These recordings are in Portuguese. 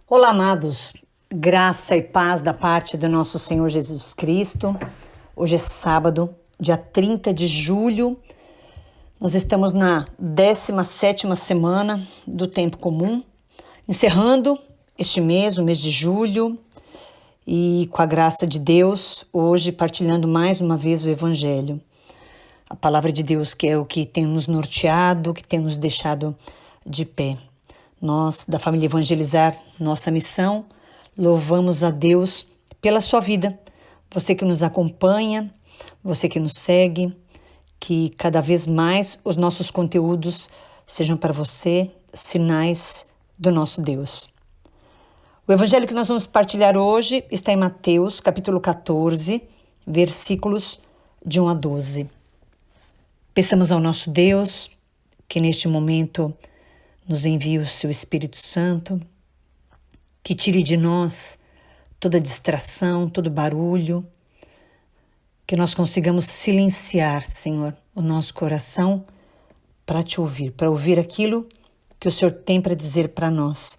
Olá, amados. Graça e paz da parte do nosso Senhor Jesus Cristo. Hoje é sábado, dia 30 de julho. Nós estamos na 17ª semana do tempo comum, encerrando este mês, o mês de julho, e com a graça de Deus, hoje partilhando mais uma vez o Evangelho. A palavra de Deus, que é o que tem nos norteado, que tem nos deixado de pé. Nós, da família Evangelizar, nossa missão, louvamos a Deus pela sua vida. Você que nos acompanha, você que nos segue, que cada vez mais os nossos conteúdos sejam para você sinais do nosso Deus. O evangelho que nós vamos partilhar hoje está em Mateus, capítulo 14, versículos de 1 a 12. Peçamos ao nosso Deus que neste momento nos envie o seu Espírito Santo, que tire de nós toda distração, todo barulho, que nós consigamos silenciar, Senhor, o nosso coração para te ouvir, para ouvir aquilo que o Senhor tem para dizer para nós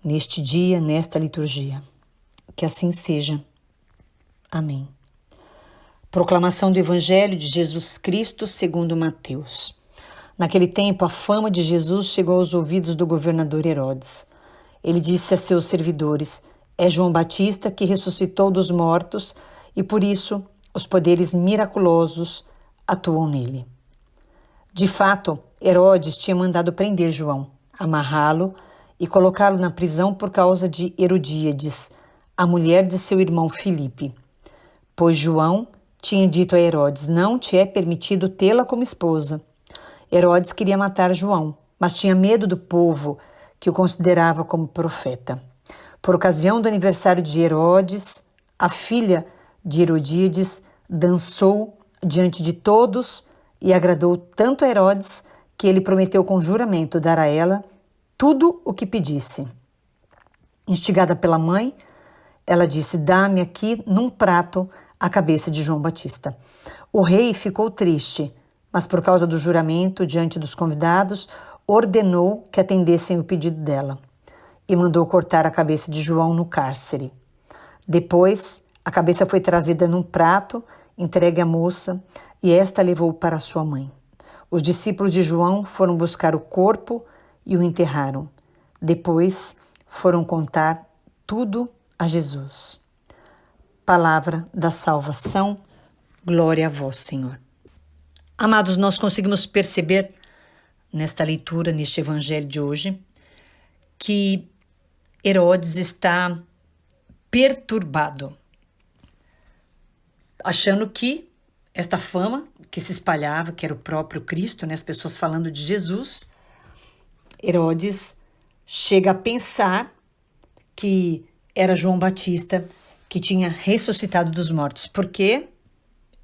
neste dia, nesta liturgia. Que assim seja. Amém. Proclamação do Evangelho de Jesus Cristo segundo Mateus. Naquele tempo, a fama de Jesus chegou aos ouvidos do governador Herodes. Ele disse a seus servidores: é João Batista que ressuscitou dos mortos e por isso os poderes miraculosos atuam nele. De fato, Herodes tinha mandado prender João, amarrá-lo e colocá-lo na prisão por causa de Herodíades, a mulher de seu irmão Filipe. Pois João tinha dito a Herodes: não te é permitido tê-la como esposa. Herodes queria matar João, mas tinha medo do povo, que o considerava como profeta. Por ocasião do aniversário de Herodes, a filha de Herodíades dançou diante de todos e agradou tanto a Herodes que ele prometeu com juramento dar a ela tudo o que pedisse. Instigada pela mãe, ela disse: dá-me aqui num prato a cabeça de João Batista. O rei ficou triste, mas por causa do juramento diante dos convidados, ordenou que atendessem o pedido dela e mandou cortar a cabeça de João no cárcere. Depois, a cabeça foi trazida num prato, entregue à moça, e esta levou para sua mãe. Os discípulos de João foram buscar o corpo e o enterraram. Depois, foram contar tudo a Jesus. Palavra da salvação, glória a vós, Senhor. Amados, nós conseguimos perceber nesta leitura, neste evangelho de hoje, que Herodes está perturbado, achando que esta fama que se espalhava, que era o próprio Cristo, as pessoas falando de Jesus, Herodes chega a pensar que era João Batista que tinha ressuscitado dos mortos, porque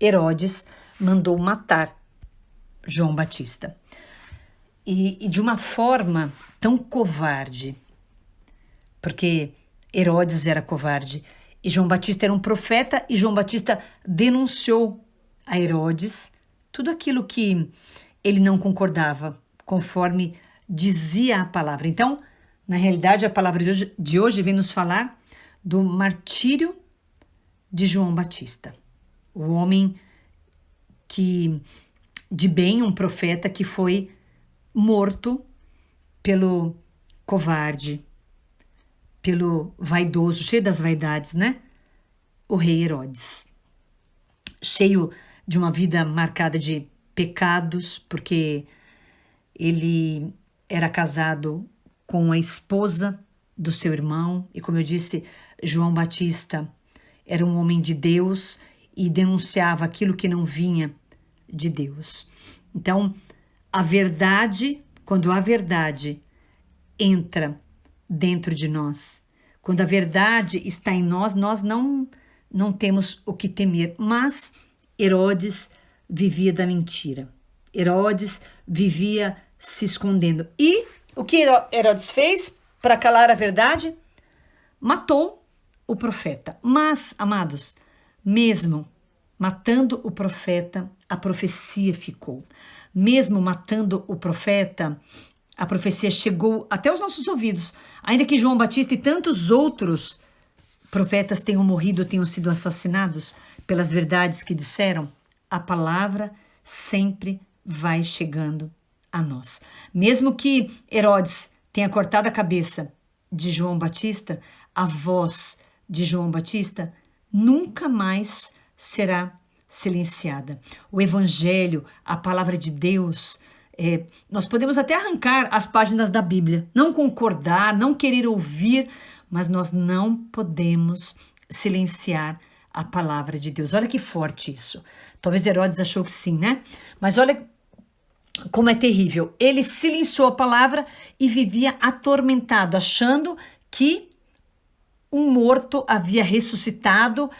Herodes mandou matar João Batista. E de uma forma tão covarde, porque Herodes era covarde e João Batista era um profeta, e João Batista denunciou a Herodes tudo aquilo que ele não concordava, conforme dizia a palavra. Então, na realidade, a palavra de hoje vem nos falar do martírio de João Batista, o homem que de bem, um profeta que foi morto pelo covarde, pelo vaidoso, cheio das vaidades, o rei Herodes. Cheio de uma vida marcada de pecados, porque ele era casado com a esposa do seu irmão, e como eu disse, João Batista era um homem de Deus e denunciava aquilo que não vinha de Deus. Então, a verdade, quando a verdade entra dentro de nós, quando a verdade está em nós, nós não temos o que temer. Mas Herodes vivia da mentira. Herodes vivia se escondendo. E o que Herodes fez para calar a verdade? Matou o profeta. Mas, amados, mesmo matando o profeta, a profecia ficou. Mesmo matando o profeta, a profecia chegou até os nossos ouvidos, ainda que João Batista e tantos outros profetas tenham morrido, tenham sido assassinados pelas verdades que disseram, a palavra sempre vai chegando a nós. Mesmo que Herodes tenha cortado a cabeça de João Batista, a voz de João Batista nunca mais será silenciada. O Evangelho, a palavra de Deus, nós podemos até arrancar as páginas da Bíblia, não concordar, não querer ouvir, mas nós não podemos silenciar a palavra de Deus. Olha que forte isso. Talvez Herodes achou que sim, né? Mas olha como é terrível. Ele silenciou a palavra e vivia atormentado, achando que um morto havia ressuscitado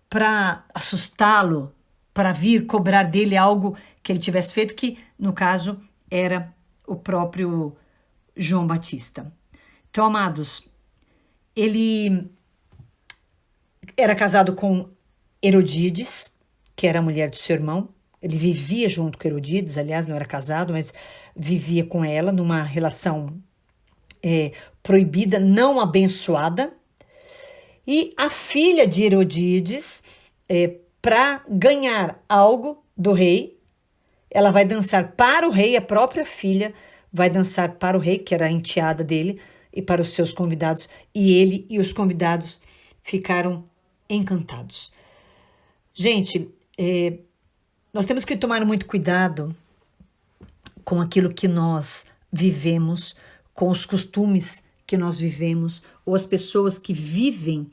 para assustá-lo, para vir cobrar dele algo que ele tivesse feito, que no caso era o próprio João Batista. Então, amados, ele era casado com Herodíades, que era a mulher do seu irmão. Ele vivia junto com Herodíades, aliás, não era casado, mas vivia com ela numa relação proibida, não abençoada. E a filha de Herodíades, para ganhar algo do rei, ela vai dançar para o rei, a própria filha vai dançar para o rei, que era a enteada dele, e para os seus convidados. E ele e os convidados ficaram encantados. Gente, nós temos que tomar muito cuidado com aquilo que nós vivemos, com os costumes que nós vivemos, ou as pessoas que vivem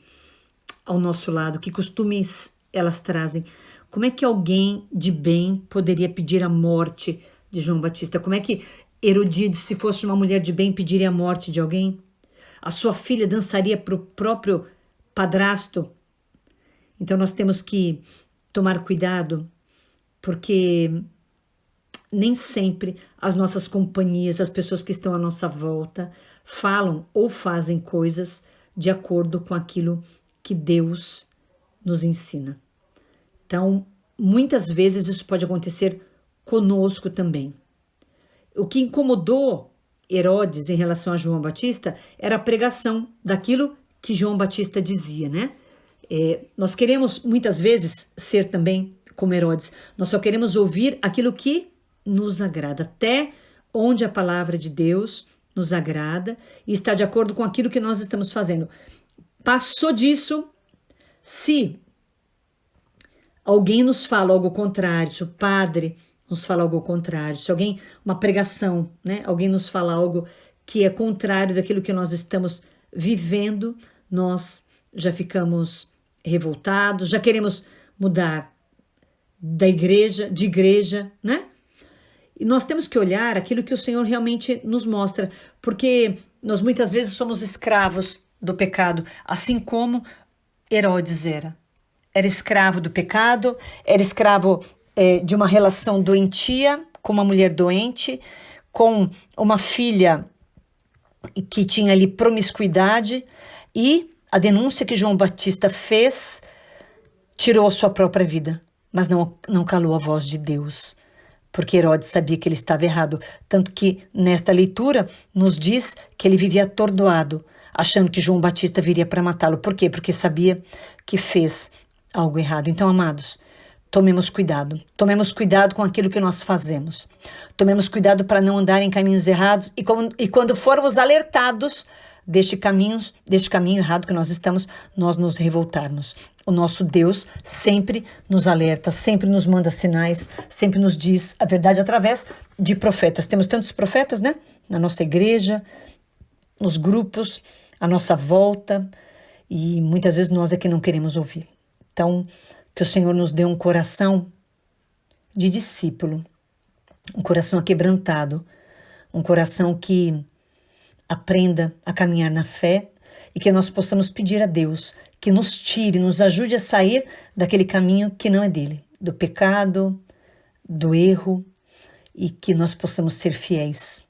ao nosso lado, que costumes elas trazem. Como é que alguém de bem poderia pedir a morte de João Batista? Como é que Herodíades, se fosse uma mulher de bem, pediria a morte de alguém? A sua filha dançaria para o próprio padrasto? Então nós temos que tomar cuidado, porque nem sempre as nossas companhias, as pessoas que estão à nossa volta, falam ou fazem coisas de acordo com aquilo que Deus nos ensina. Então, muitas vezes isso pode acontecer conosco também. O que incomodou Herodes em relação a João Batista era a pregação daquilo que João Batista dizia, né? Nós queremos muitas vezes ser também como Herodes. Nós só queremos ouvir aquilo que nos agrada, até onde a palavra de Deus nos agrada e está de acordo com aquilo que nós estamos fazendo. Passou disso, se alguém nos fala algo contrário, se o padre nos fala algo contrário, se alguém, uma pregação, né, alguém nos fala algo que é contrário daquilo que nós estamos vivendo, nós já ficamos revoltados, já queremos mudar de igreja, né? E nós temos que olhar aquilo que o Senhor realmente nos mostra, porque nós muitas vezes somos escravos do pecado, assim como Herodes era. Era escravo do pecado, era escravo de uma relação doentia, com uma mulher doente, com uma filha que tinha ali promiscuidade, e a denúncia que João Batista fez tirou a sua própria vida, mas não calou a voz de Deus, porque Herodes sabia que ele estava errado, tanto que nesta leitura nos diz que ele vivia atordoado, achando que João Batista viria para matá-lo. Por quê? Porque sabia que fez algo errado. Então, amados, tomemos cuidado com aquilo que nós fazemos, tomemos cuidado para não andar em caminhos errados, e quando formos alertados deste caminho errado que nós estamos, nós nos revoltarmos. O nosso Deus sempre nos alerta, sempre nos manda sinais, sempre nos diz a verdade através de profetas. Temos tantos profetas, né? Na nossa igreja, nos grupos, à nossa volta, e muitas vezes nós é que não queremos ouvir. Então, que o Senhor nos dê um coração de discípulo, um coração aquebrantado, um coração que aprenda a caminhar na fé, e que nós possamos pedir a Deus que nos tire, nos ajude a sair daquele caminho que não é dele, do pecado, do erro, e que nós possamos ser fiéis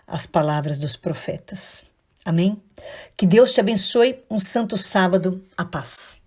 às palavras dos profetas. Amém? Que Deus te abençoe. Um santo sábado. A paz.